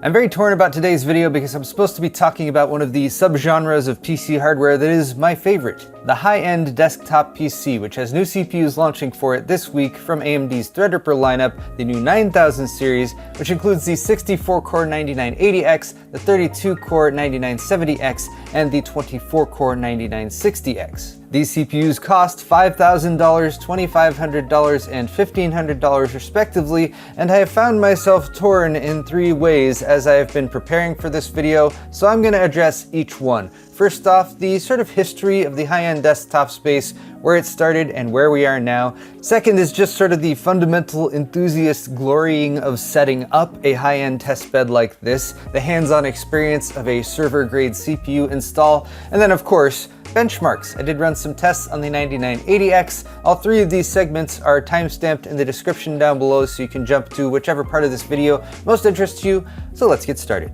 I'm very torn about today's video because I'm supposed to be talking about one of the subgenres of PC hardware that is my favorite, the high-end desktop PC, which has new CPUs launching for it this week from AMD's Threadripper lineup, the new 9000 series, which includes the 64-core 9980X, the 32-core 9970X, and the 24-core 9960X. These CPUs cost $5,000, $2,500, and $1,500 respectively, and I have found myself torn in three ways as I have been preparing for this video, so I'm going to address each one. First off, the sort of history of the high-end desktop space, where it started and where we are now. Second is just sort of the fundamental enthusiast glorying of setting up a high-end testbed like this, the hands-on experience of a server-grade CPU install, and then of course, benchmarks. I did run some tests on the 9980X. All three of these segments are timestamped in the description down below, so you can jump to whichever part of this video most interests you. So let's get started.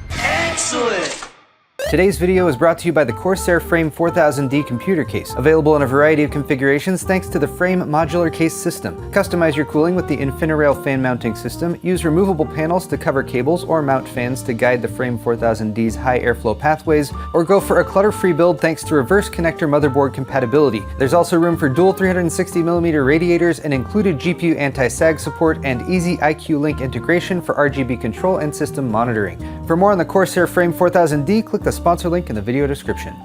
Excellent! Today's video is brought to you by the Corsair Frame 4000D computer case, available in a variety of configurations thanks to the Frame modular case system. Customize your cooling with the InfiniRail fan mounting system, use removable panels to cover cables or mount fans to guide the Frame 4000D's high airflow pathways, or go for a clutter-free build thanks to reverse connector motherboard compatibility. There's also room for dual 360mm radiators and included GPU anti-sag support and easy IQ Link integration for RGB control and system monitoring. For more on the Corsair Frame 4000D, click the sponsor link in the video description.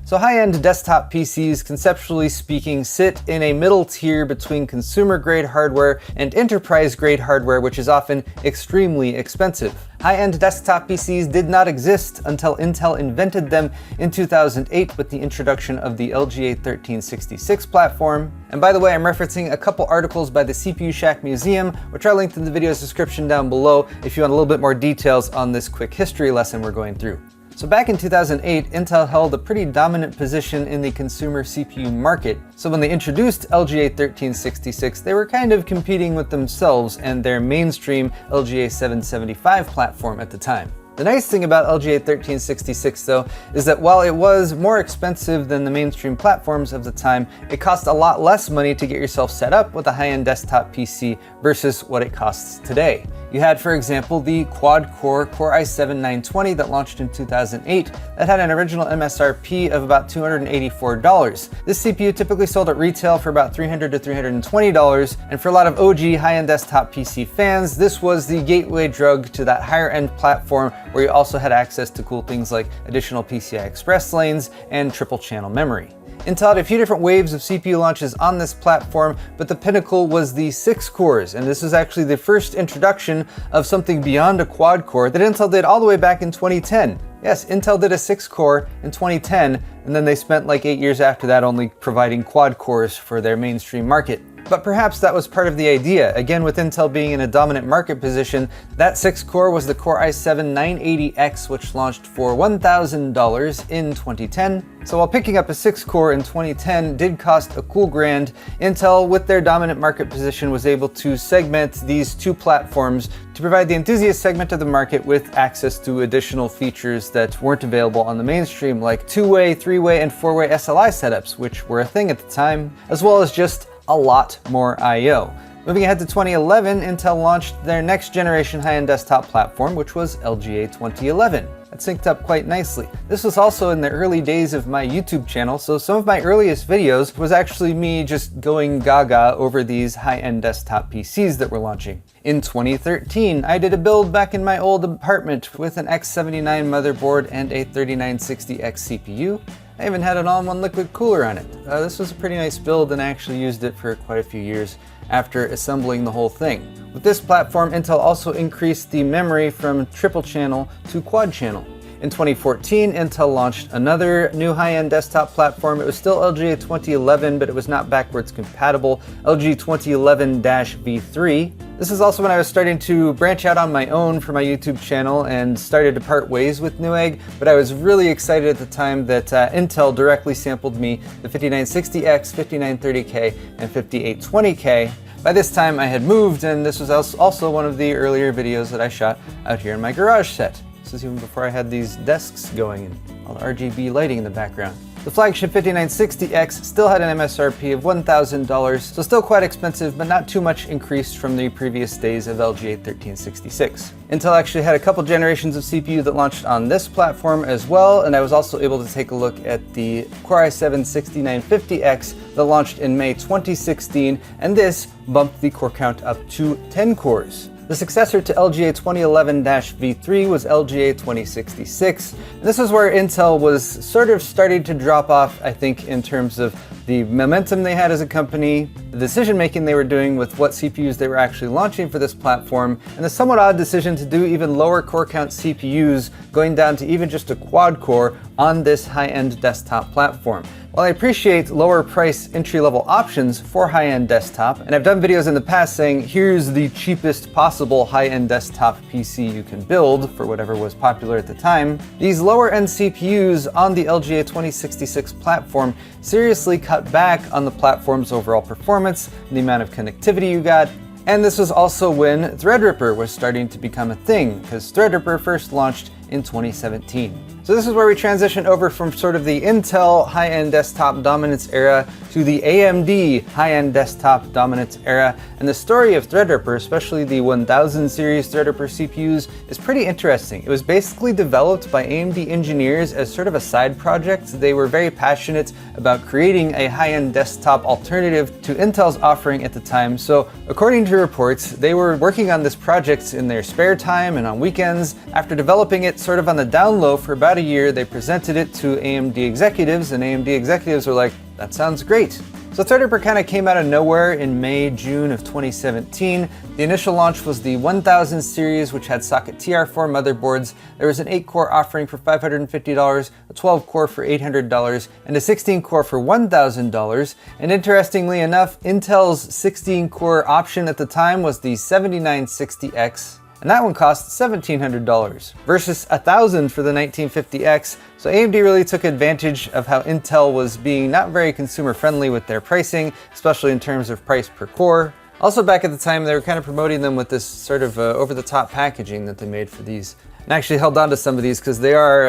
So high-end desktop PCs, conceptually speaking, sit in a middle tier between consumer-grade hardware and enterprise-grade hardware, which is often extremely expensive. High-end desktop PCs did not exist until Intel invented them in 2008 with the introduction of the LGA 1366 platform. And by the way, I'm referencing a couple articles by the CPU Shack Museum, which are linked in the video's description down below if you want a little bit more details on this quick history lesson we're going through. So back in 2008, Intel held a pretty dominant position in the consumer CPU market. So when they introduced LGA 1366, they were kind of competing with themselves and their mainstream LGA 775 platform at the time. The nice thing about LGA 1366 though is that while it was more expensive than the mainstream platforms of the time, it cost a lot less money to get yourself set up with a high-end desktop PC versus what it costs today. You had, for example, the quad-core Core i7-920 that launched in 2008 that had an original MSRP of about $284. This CPU typically sold at retail for about $300 to $320, and for a lot of OG high-end desktop PC fans, this was the gateway drug to that higher-end platform where you also had access to cool things like additional PCI Express lanes and triple-channel memory. Intel had a few different waves of CPU launches on this platform, but the pinnacle was the 6 cores, and this was actually the first introduction of something beyond a quad core that Intel did all the way back in 2010. Yes, Intel did a 6 core in 2010, and then they spent like 8 years after that only providing quad cores for their mainstream market. But perhaps that was part of the idea. Again, with Intel being in a dominant market position, that 6 core was the Core i7-980X, which launched for $1,000 in 2010. So while picking up a 6 core in 2010 did cost a cool grand, Intel, with their dominant market position, was able to segment these two platforms to provide the enthusiast segment of the market with access to additional features that weren't available on the mainstream, like 2-way, 3-way, and 4-way SLI setups, which were a thing at the time, as well as just a lot more I/O. Moving ahead to 2011, Intel launched their next generation high-end desktop platform, which was LGA 2011. That synced up quite nicely. This was also in the early days of my YouTube channel, so some of my earliest videos was actually me just going gaga over these high-end desktop PCs that were launching. In 2013, I did a build back in my old apartment with an X79 motherboard and a 3960X CPU. I even had an all-in-one liquid cooler on it. This was a pretty nice build, and I actually used it for quite a few years after assembling the whole thing. With this platform, Intel also increased the memory from triple channel to quad channel. In 2014, Intel launched another new high-end desktop platform. It was still LGA 2011, but it was not backwards compatible, LG 2011-V3. This is also when I was starting to branch out on my own for my YouTube channel and started to part ways with Newegg, but I was really excited at the time that Intel directly sampled me the 5960X, 5930K, and 5820K. By this time I had moved, and this was also one of the earlier videos that I shot out here in my garage set. This is even before I had these desks going and all the RGB lighting in the background. The flagship 5960X still had an MSRP of $1,000, so still quite expensive, but not too much increased from the previous days of LGA 1366. Intel actually had a couple generations of CPU that launched on this platform as well, and I was also able to take a look at the Core i7-6950X that launched in May 2016, and this bumped the core count up to 10 cores. The successor to LGA 2011-V3 was LGA 2066. And this is where Intel was sort of starting to drop off, I think, in terms of the momentum they had as a company, the decision making they were doing with what CPUs they were actually launching for this platform, and the somewhat odd decision to do even lower core count CPUs, going down to even just a quad core on this high-end desktop platform. While I appreciate lower price entry-level options for high-end desktop, and I've done videos in the past saying here's the cheapest possible high-end desktop PC you can build for whatever was popular at the time, these lower-end CPUs on the LGA 2066 platform seriously cut back on the platform's overall performance, the amount of connectivity you got. And this was also when Threadripper was starting to become a thing, because Threadripper first launched in 2017. So this is where we transition over from sort of the Intel high-end desktop dominance era to the AMD high-end desktop dominance era. And the story of Threadripper, especially the 1000 series Threadripper CPUs, is pretty interesting. It was basically developed by AMD engineers as sort of a side project. They were very passionate about creating a high-end desktop alternative to Intel's offering at the time. So according to reports, they were working on this project in their spare time and on weekends. After developing it sort of on the down low for about a year, they presented it to AMD executives, and AMD executives were like, that sounds great. So Threadripper kind of came out of nowhere in May, June of 2017. The initial launch was the 1000 series, which had socket TR4 motherboards. There was an 8-core offering for $550, a 12-core for $800, and a 16-core for $1,000. And interestingly enough, Intel's 16-core option at the time was the 7960X. And that one cost $1,700 versus $1,000 for the 1950X. So AMD really took advantage of how Intel was being not very consumer friendly with their pricing, especially in terms of price per core. Also back at the time, they were kind of promoting them with this sort of over-the-top packaging that they made for these. And actually held on to some of these because they are,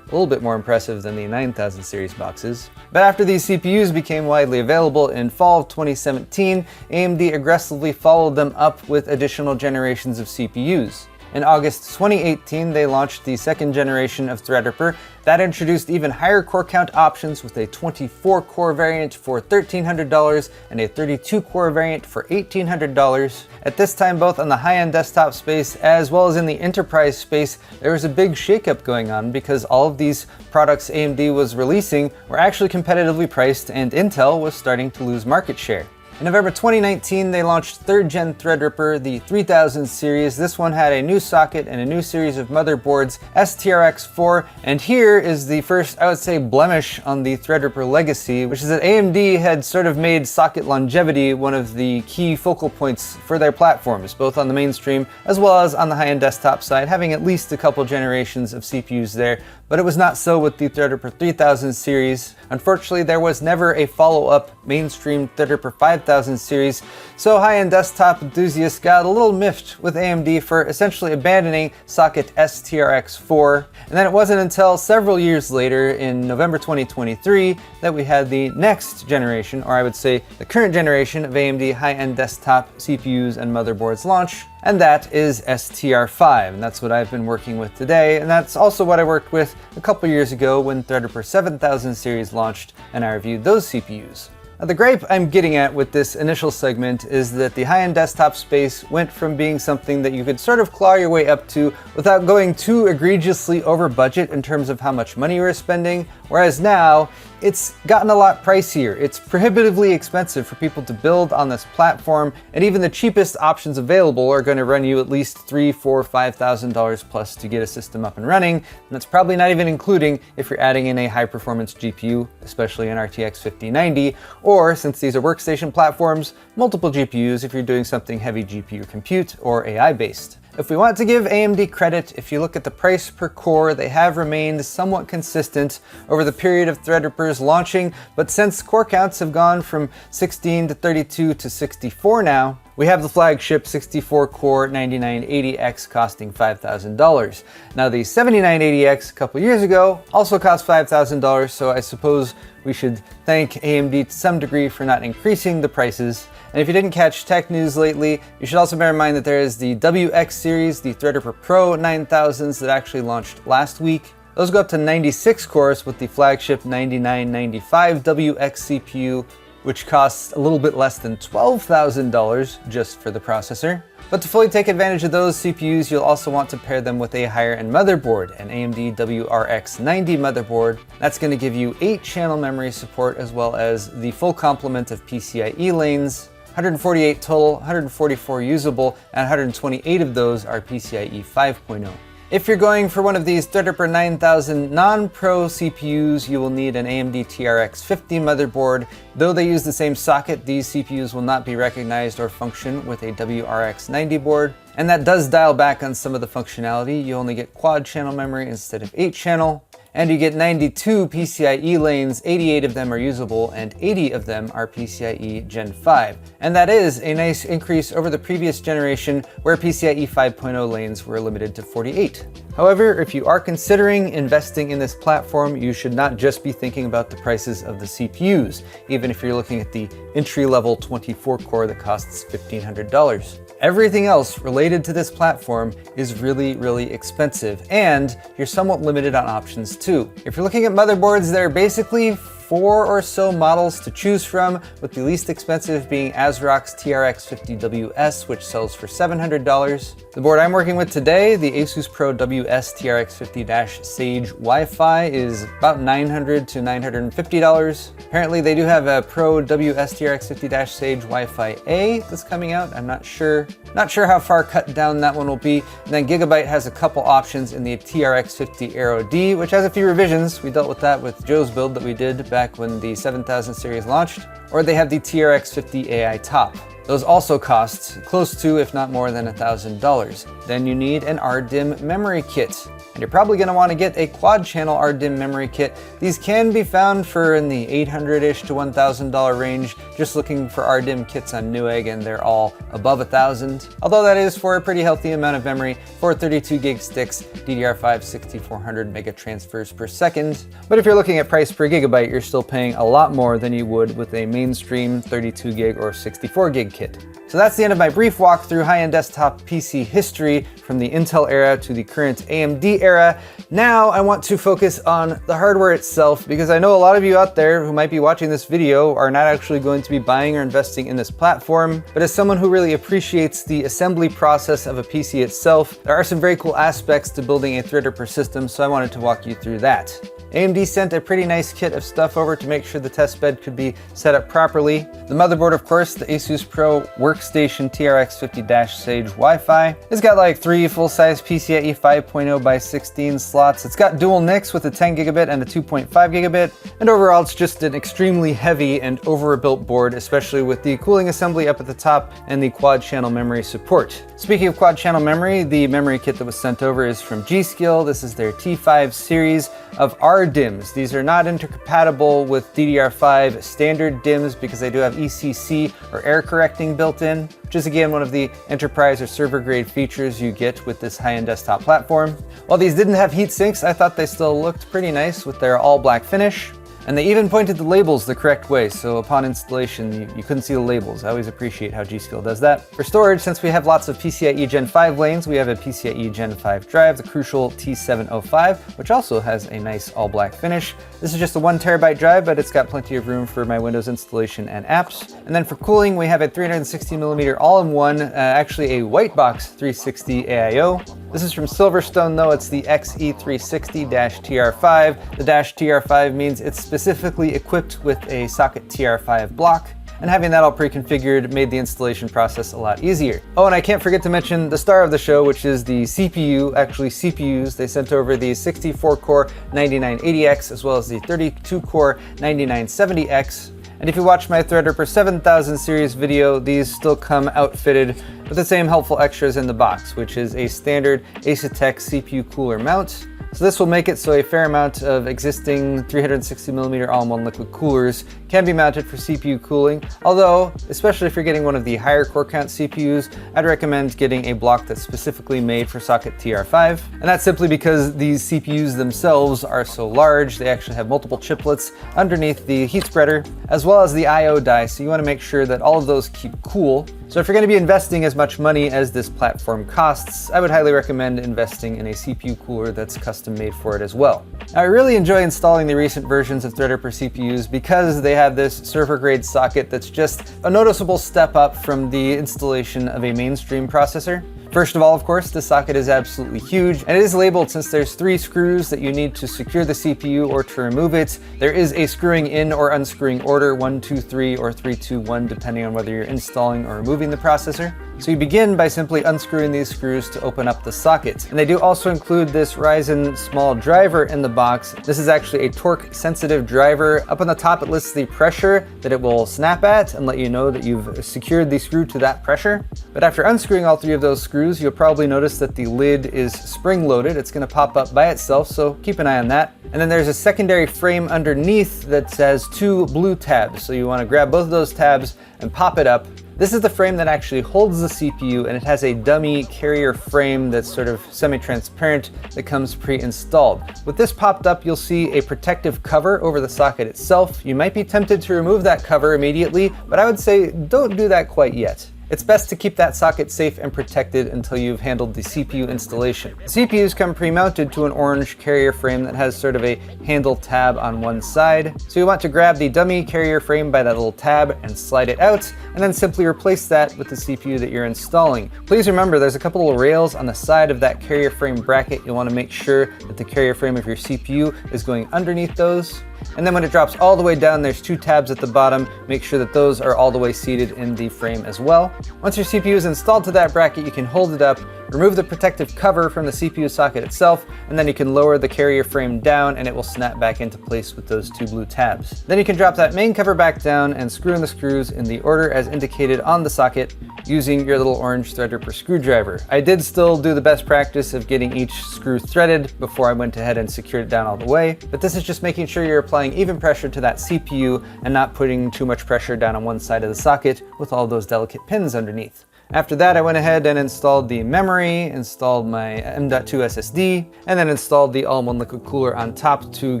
a little bit more impressive than the 9000 series boxes. But after these CPUs became widely available in fall of 2017, AMD aggressively followed them up with additional generations of CPUs. In August 2018, they launched the second generation of Threadripper. That introduced even higher core count options with a 24-core variant for $1,300 and a 32-core variant for $1,800. At this time, both on the high-end desktop space as well as in the enterprise space, there was a big shakeup going on because all of these products AMD was releasing were actually competitively priced, and Intel was starting to lose market share. In November 2019, they launched 3rd Gen Threadripper, the 3000 series. This one had a new socket and a new series of motherboards, STRX4, and here is the first, I would say, blemish on the Threadripper legacy, which is that AMD had sort of made socket longevity one of the key focal points for their platforms, both on the mainstream as well as on the high-end desktop side, having at least a couple generations of CPUs there. But it was not so with the Threadripper 3000 series. Unfortunately, there was never a follow-up mainstream Threadripper 5000 series, so high-end desktop enthusiasts got a little miffed with AMD for essentially abandoning socket STRX4. And then it wasn't until several years later, in November 2023, that we had the next generation, or I would say the current generation of AMD high-end desktop CPUs and motherboards launch. And that is STR5, and that's what I've been working with today, and that's also what I worked with a couple years ago when Threadripper 7000 series launched, and I reviewed those CPUs. Now, the gripe I'm getting at with this initial segment is that the high-end desktop space went from being something that you could sort of claw your way up to without going too egregiously over budget in terms of how much money you were spending, whereas now it's gotten a lot pricier. It's prohibitively expensive for people to build on this platform, and even the cheapest options available are going to run you at least $3,000, $4,000, $5,000 plus to get a system up and running, and that's probably not even including if you're adding in a high-performance GPU, especially an RTX 5090, or, since these are workstation platforms, multiple GPUs if you're doing something heavy GPU compute or AI-based. If we want to give AMD credit, if you look at the price per core, they have remained somewhat consistent over the period of Threadripper's launching, but since core counts have gone from 16 to 32 to 64 now, We have the flagship 64-core 9980X costing $5,000. Now the 7980X a couple years ago also cost $5,000, so I suppose we should thank AMD to some degree for not increasing the prices. And if you didn't catch tech news lately, you should also bear in mind that there is the WX series, the Threadripper Pro 9000s that actually launched last week. Those go up to 96 cores with the flagship 9995 WX CPU, which costs a little bit less than $12,000 just for the processor. But to fully take advantage of those CPUs, you'll also want to pair them with a higher-end motherboard, an AMD WRX 90 motherboard. That's going to give you 8-channel memory support as well as the full complement of PCIe lanes, 148 total, 144 usable, and 128 of those are PCIe 5.0. If you're going for one of these Threadripper 9000 non-pro CPUs, you will need an AMD TRX 50 motherboard. Though they use the same socket, these CPUs will not be recognized or function with a WRX 90 board. And that does dial back on some of the functionality. You only get quad channel memory instead of 8-channel. And you get 92 PCIe lanes, 88 of them are usable, and 80 of them are PCIe Gen 5. And that is a nice increase over the previous generation where PCIe 5.0 lanes were limited to 48. However, if you are considering investing in this platform, you should not just be thinking about the prices of the CPUs, even if you're looking at the entry-level 24-core that costs $1,500. Everything else related to this platform is really, really expensive, and you're somewhat limited on options too. If you're looking at motherboards, there are basically 4 or so models to choose from, with the least expensive being ASRock's TRX 50WS, which sells for $700. The board I'm working with today, the Asus Pro WS TRX 50-Sage Wi-Fi, is about $900 to $950. Apparently they do have a Pro WS TRX 50-Sage Wi-Fi A that's coming out. I'm not sure how far cut down that one will be. And then Gigabyte has a couple options in the TRX 50 Aero D, which has a few revisions. We dealt with that with Joe's build that we did back when the 7000 series launched. Or they have the TRX 50 AI Top. Those also cost close to, if not more than, $1,000. Then you need an RDIMM memory kit. And you're probably going to want to get a quad channel RDIMM memory kit. These can be found for in the $800-ish to $1,000 range, just looking for RDIMM kits on Newegg, and they're all above $1,000. Although that is for a pretty healthy amount of memory, for 32 gig sticks, DDR5 6400 mega transfers per second. But if you're looking at price per gigabyte, you're still paying a lot more than you would with a mainstream 32 gig or 64 gig kit. So that's the end of my brief walk through high-end desktop PC history from the Intel era to the current AMD era. Now I want to focus on the hardware itself, because I know a lot of you out there who might be watching this video are not actually going to be buying or investing in this platform. But as someone who really appreciates the assembly process of a PC itself, there are some very cool aspects to building a Threadripper system, so I wanted to walk you through that. AMD sent a pretty nice kit of stuff over to make sure the test bed could be set up properly. The motherboard, of course, the Asus Pro Workstation TRX 50-Sage Wi-Fi. It's got like 3 full-size PCIe 5.0 by 16 slots. It's got dual NICs with a 10 gigabit and a 2.5 gigabit. And overall, it's just an extremely heavy and overbuilt board, especially with the cooling assembly up at the top and the quad channel memory support. Speaking of quad channel memory, the memory kit that was sent over is from G.Skill. This is their T5 series of RDIMMs. These are not intercompatible with DDR5 standard DIMMs because they do have ECC or error correcting built in, which is again one of the enterprise or server grade features you get with this high-end desktop platform. While these didn't have heat sinks, I thought they still looked pretty nice with their all black finish. And they even pointed the labels the correct way, so upon installation, you couldn't see the labels. I always appreciate how G.Skill does that. For storage, since we have lots of PCIe Gen 5 lanes, we have a PCIe Gen 5 drive, the crucial T705, which also has a nice all-black finish. This is just a 1 terabyte drive, but it's got plenty of room for my Windows installation and apps. And then for cooling, we have a 360mm all-in-one, actually a white box 360 AIO. This is from Silverstone though, it's the XE360-TR5. The -TR5 means it's specifically equipped with a socket TR5 block, and having that all pre-configured made the installation process a lot easier. Oh, and I can't forget to mention the star of the show, which is the CPU, actually CPUs. They sent over the 64-core 9980X as well as the 32-core 9970X. And if you watch my Threadripper 7000 series video, these still come outfitted with the same helpful extras in the box, which is a standard Asetek CPU cooler mount, So this will make it so a fair amount of existing 360mm all-in-one liquid coolers can be mounted for CPU cooling, although, especially if you're getting one of the higher core count CPUs, I'd recommend getting a block that's specifically made for socket TR5. And that's simply because these CPUs themselves are so large, they actually have multiple chiplets underneath the heat spreader, as well as the I/O die, so you want to make sure that all of those keep cool. So if you're going to be investing as much money as this platform costs, I would highly recommend investing in a CPU cooler that's custom made for it as well. Now, I really enjoy installing the recent versions of Threadripper CPUs because they have this server grade socket that's just a noticeable step up from the installation of a mainstream processor. First of all, of course, the socket is absolutely huge, and it is labeled since there's 3 screws that you need to secure the CPU or to remove it. There is a screwing in or unscrewing order, 1, 2, 3, or 3, 2, 1, depending on whether you're installing or removing the processor. So you begin by simply unscrewing these screws to open up the socket. And they do also include this Ryzen small driver in the box. This is actually a torque sensitive driver. Up on the top it lists the pressure that it will snap at and let you know that you've secured the screw to that pressure. But after unscrewing all 3 of those screws, you'll probably notice that the lid is spring loaded. It's going to pop up by itself, so keep an eye on that. And then there's a secondary frame underneath that has 2 blue tabs. So you want to grab both of those tabs and pop it up. This is the frame that actually holds the CPU, and it has a dummy carrier frame that's sort of semi-transparent that comes pre-installed. With this popped up, you'll see a protective cover over the socket itself. You might be tempted to remove that cover immediately, but I would say don't do that quite yet. It's best to keep that socket safe and protected until you've handled the CPU installation. The CPUs come pre-mounted to an orange carrier frame that has sort of a handle tab on one side. So you want to grab the dummy carrier frame by that little tab and slide it out, and then simply replace that with the CPU that you're installing. Please remember there's a couple of rails on the side of that carrier frame bracket. You'll want to make sure that the carrier frame of your CPU is going underneath those. And then when it drops all the way down, there's 2 tabs at the bottom. Make sure that those are all the way seated in the frame as well. Once your CPU is installed to that bracket, you can hold it up, remove the protective cover from the CPU socket itself, and then you can lower the carrier frame down and it will snap back into place with those 2 blue tabs. Then you can drop that main cover back down and screw in the screws in the order as indicated on the socket using your little orange Threadripper screwdriver. I did still do the best practice of getting each screw threaded before I went ahead and secured it down all the way, but this is just making sure you're applying even pressure to that CPU and not putting too much pressure down on one side of the socket with all those delicate pins underneath. After that, I went ahead and installed the memory, installed my M.2 SSD, and then installed the all-in-one liquid cooler on top to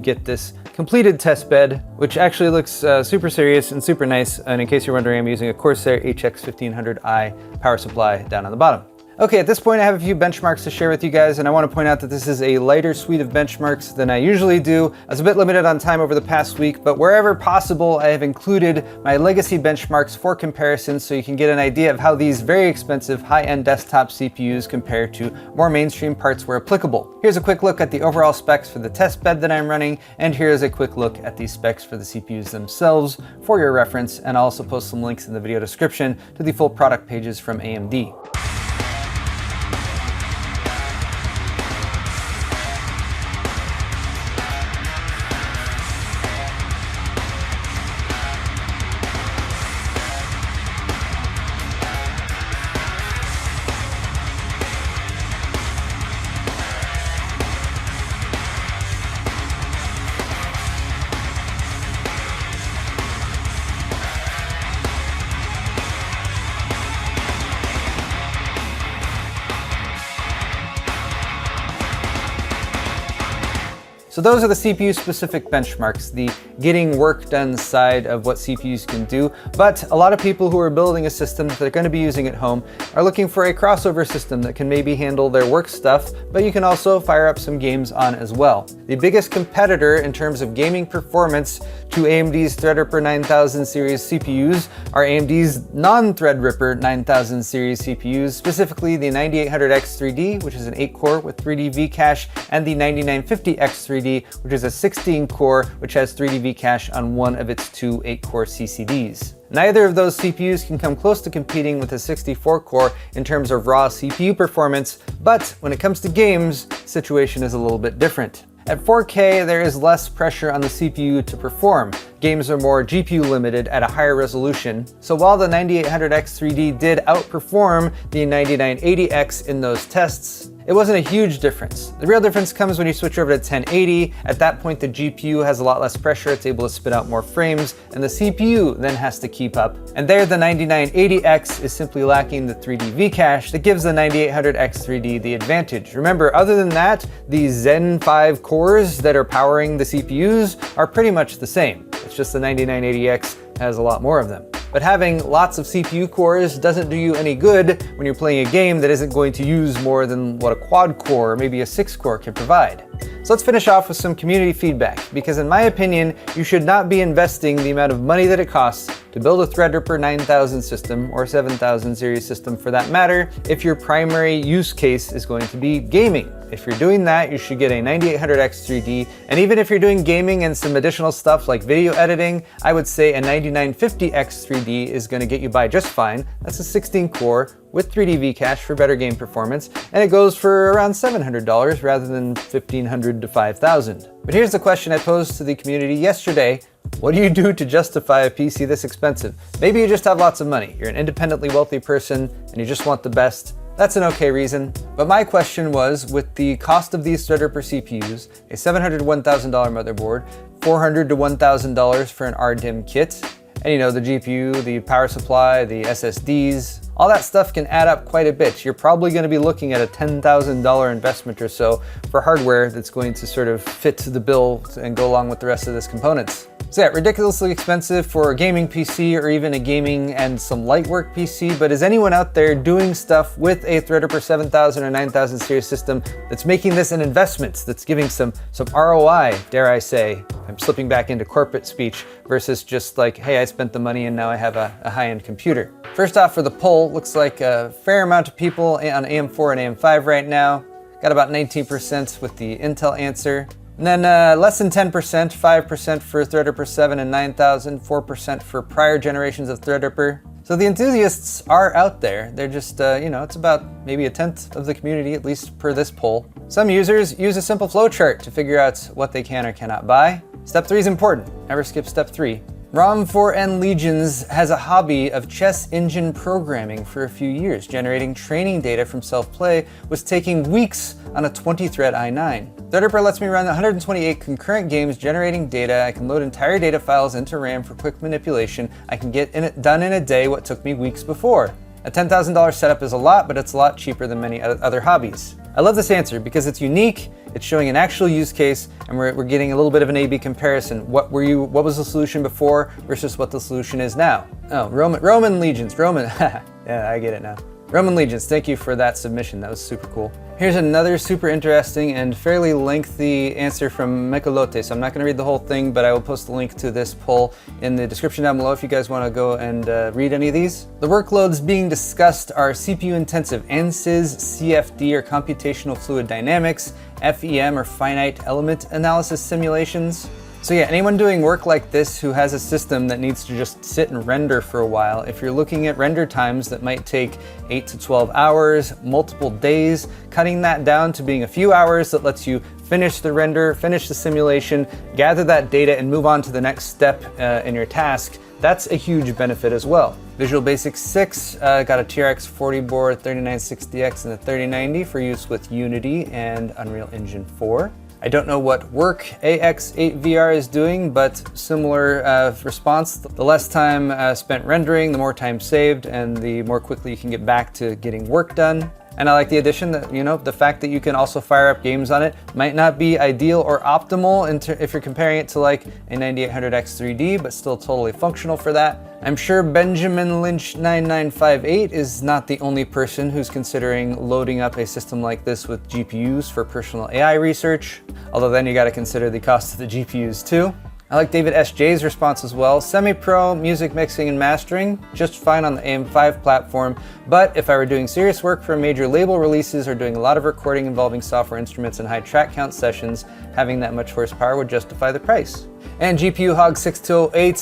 get this completed test bed, which actually looks super serious and super nice. And in case you're wondering, I'm using a Corsair HX1500i power supply down on the bottom. Okay, at this point I have a few benchmarks to share with you guys, and I want to point out that this is a lighter suite of benchmarks than I usually do. I was a bit limited on time over the past week, but wherever possible I have included my legacy benchmarks for comparison so you can get an idea of how these very expensive high-end desktop CPUs compare to more mainstream parts where applicable. Here's a quick look at the overall specs for the test bed that I'm running, and here's a quick look at the specs for the CPUs themselves for your reference, and I'll also post some links in the video description to the full product pages from AMD. So those are the CPU specific benchmarks, the getting work done side of what CPUs can do. But a lot of people who are building a system that they're going to be using at home are looking for a crossover system that can maybe handle their work stuff, but you can also fire up some games on as well. The biggest competitor in terms of gaming performance to AMD's Threadripper 9000 series CPUs are AMD's non-Threadripper 9000 series CPUs, specifically the 9800X3D, which is an 8-core with 3D V-cache, and the 9950X3D, which is a 16-core, which has 3D V-cache on one of its 2 8-core CCDs. Neither of those CPUs can come close to competing with a 64-core in terms of raw CPU performance, but when it comes to games, the situation is a little bit different. At 4K, there is less pressure on the CPU to perform. Games are more GPU limited at a higher resolution. So while the 9800X3D did outperform the 9980X in those tests, it wasn't a huge difference. The real difference comes when you switch over to 1080. At that point, the GPU has a lot less pressure, it's able to spit out more frames, and the CPU then has to keep up. And there, the 9980X is simply lacking the 3D V-cache that gives the 9800X 3D the advantage. Remember, other than that, the Zen 5 cores that are powering the CPUs are pretty much the same. It's just the 9980X has a lot more of them. But having lots of CPU cores doesn't do you any good when you're playing a game that isn't going to use more than what a quad core or maybe a 6 core can provide. So let's finish off with some community feedback, because in my opinion, you should not be investing the amount of money that it costs to build a Threadripper 9000 system, or 7000 series system for that matter, if your primary use case is going to be gaming. If you're doing that, you should get a 9800X 3D, and even if you're doing gaming and some additional stuff like video editing, I would say a 9950X 3D is going to get you by just fine. That's a 16 core with 3D V-cache for better game performance, and it goes for around $700 rather than $1,500 to $5,000. But here's the question I posed to the community yesterday. What do you do to justify a PC this expensive? Maybe you just have lots of money. You're an independently wealthy person and you just want the best. That's an okay reason. But my question was, with the cost of these Threadripper CPUs, a $700 to $1,000 motherboard, $400 to $1,000 for an RDIMM kit, and you know, the GPU, the power supply, the SSDs, all that stuff can add up quite a bit. You're probably going to be looking at a $10,000 investment or so for hardware that's going to sort of fit the bill and go along with the rest of this components. So yeah, ridiculously expensive for a gaming PC or even a gaming and some light work PC, but is anyone out there doing stuff with a Threadripper 7000 or 9000 series system that's making this an investment, that's giving some ROI, dare I say? I'm slipping back into corporate speech versus just like, hey, I spent the money and now I have a high-end computer. First off, for the poll, looks like a fair amount of people on AM4 and AM5 right now. Got about 19% with the Intel answer. And then less than 10%, 5% for Threadripper 7 and 9000, 4% for prior generations of Threadripper. So the enthusiasts are out there. They're just, you know, it's about maybe a tenth of the community, at least per this poll. Some users use a simple flowchart to figure out what they can or cannot buy. Step 3 is important. Never skip step 3. Rom4N Legions has a hobby of chess engine programming for a few years. Generating training data from self-play was taking weeks on a 20-thread i9. Threadripper lets me run 128 concurrent games generating data. I can load entire data files into RAM for quick manipulation. I can get done in a day what took me weeks before. A $10,000 setup is a lot, but it's a lot cheaper than many other hobbies. I love this answer because it's unique, it's showing an actual use case, and we're getting a little bit of an A/B comparison. What was the solution before versus what the solution is now? Oh, Roman Legions, yeah, I get it now. Roman Legions, thank you for that submission, that was super cool. Here's another super interesting and fairly lengthy answer from Mekolote, so I'm not going to read the whole thing, but I will post the link to this poll in the description down below if you guys want to go and read any of these. The workloads being discussed are CPU-intensive ANSYS, CFD or computational fluid dynamics, FEM or finite element analysis simulations. So yeah, anyone doing work like this who has a system that needs to just sit and render for a while, if you're looking at render times that might take 8 to 12 hours, multiple days, cutting that down to being a few hours that lets you finish the render, finish the simulation, gather that data and move on to the next step in your task, that's a huge benefit as well. Visual Basic 6 got a TRX 40 board, 3960X and the 3090 for use with Unity and Unreal Engine 4. I don't know what work AX8VR is doing, but similar response. The less time spent rendering, the more time saved, and the more quickly you can get back to getting work done. And I like the addition that, you know, the fact that you can also fire up games on it might not be ideal or optimal if you're comparing it to like a 9800X 3D, but still totally functional for that. I'm sure Benjamin Lynch 9958 is not the only person who's considering loading up a system like this with GPUs for personal AI research, although then you got to consider the cost of the GPUs too. I like David S.J.'s response as well. Semi-pro, music mixing and mastering, just fine on the AM5 platform, but if I were doing serious work for major label releases or doing a lot of recording involving software instruments and high track count sessions, having that much horsepower would justify the price. And GPU Hog 6208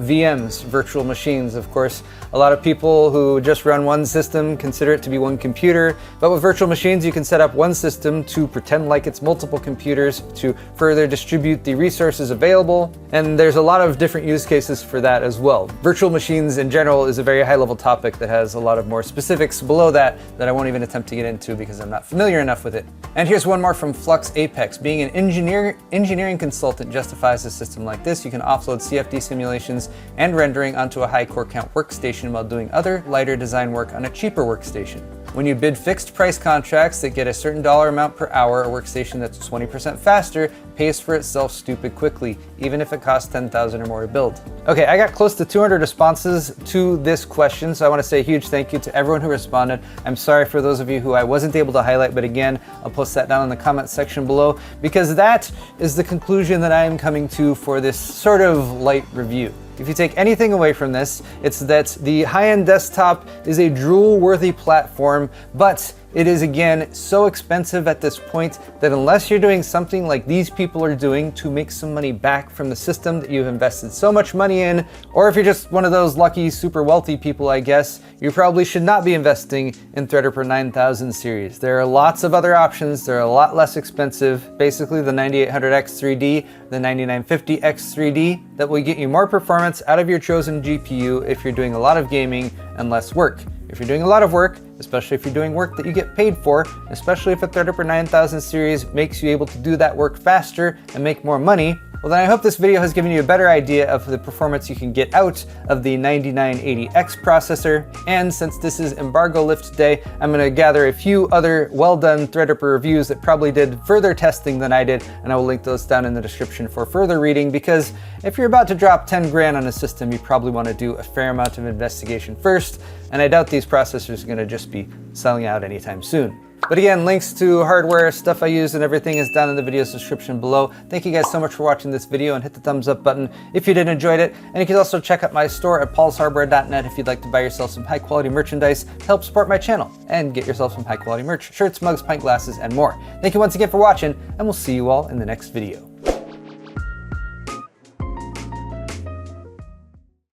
VMs, virtual machines, of course. A lot of people who just run one system consider it to be one computer, but with virtual machines you can set up one system to pretend like it's multiple computers to further distribute the resources available, and there's a lot of different use cases for that as well. Virtual machines in general is a very high-level topic that has a lot of more specifics below that I won't even attempt to get into because I'm not familiar enough with it. And here's one more from Flux Apex. Being an engineering consultant justifies a system like this. You can offload CFD simulations and rendering onto a high core count workstation while doing other lighter design work on a cheaper workstation. When you bid fixed price contracts that get a certain dollar amount per hour, a workstation that's 20% faster pays for itself stupid quickly, even if it costs $10,000 or more to build. Okay, I got close to 200 responses to this question, so I want to say a huge thank you to everyone who responded. I'm sorry for those of you who I wasn't able to highlight, but again, I'll post that down in the comment section below because that is the conclusion that I am coming to for this sort of light review. If you take anything away from this, it's that the high-end desktop is a drool-worthy platform, but it is again so expensive at this point that unless you're doing something like these people are doing to make some money back from the system that you've invested so much money in, or if you're just one of those lucky super wealthy people, I guess, you probably should not be investing in Threadripper 9000 series. There are lots of other options. They're a lot less expensive. Basically the 9800X3D, the 9950X3D that will get you more performance out of your chosen GPU if you're doing a lot of gaming and less work. If you're doing a lot of work, especially if you're doing work that you get paid for, especially if a Threadripper 9000 series makes you able to do that work faster and make more money, well then I hope this video has given you a better idea of the performance you can get out of the 9980X processor. And since this is embargo lift day, I'm going to gather a few other well-done Threadripper reviews that probably did further testing than I did, and I will link those down in the description for further reading, because if you're about to drop 10 grand on a system, you probably want to do a fair amount of investigation first, and I doubt these processors are going to just be selling out anytime soon. But again, links to hardware, stuff I use, and everything is down in the video's description below. Thank you guys so much for watching this video, and hit the thumbs up button if you did enjoy it. And you can also check out my store at paulshardware.net if you'd like to buy yourself some high quality merchandise to help support my channel and get yourself some high quality merch, shirts, mugs, pint glasses, and more. Thank you once again for watching, and we'll see you all in the next video.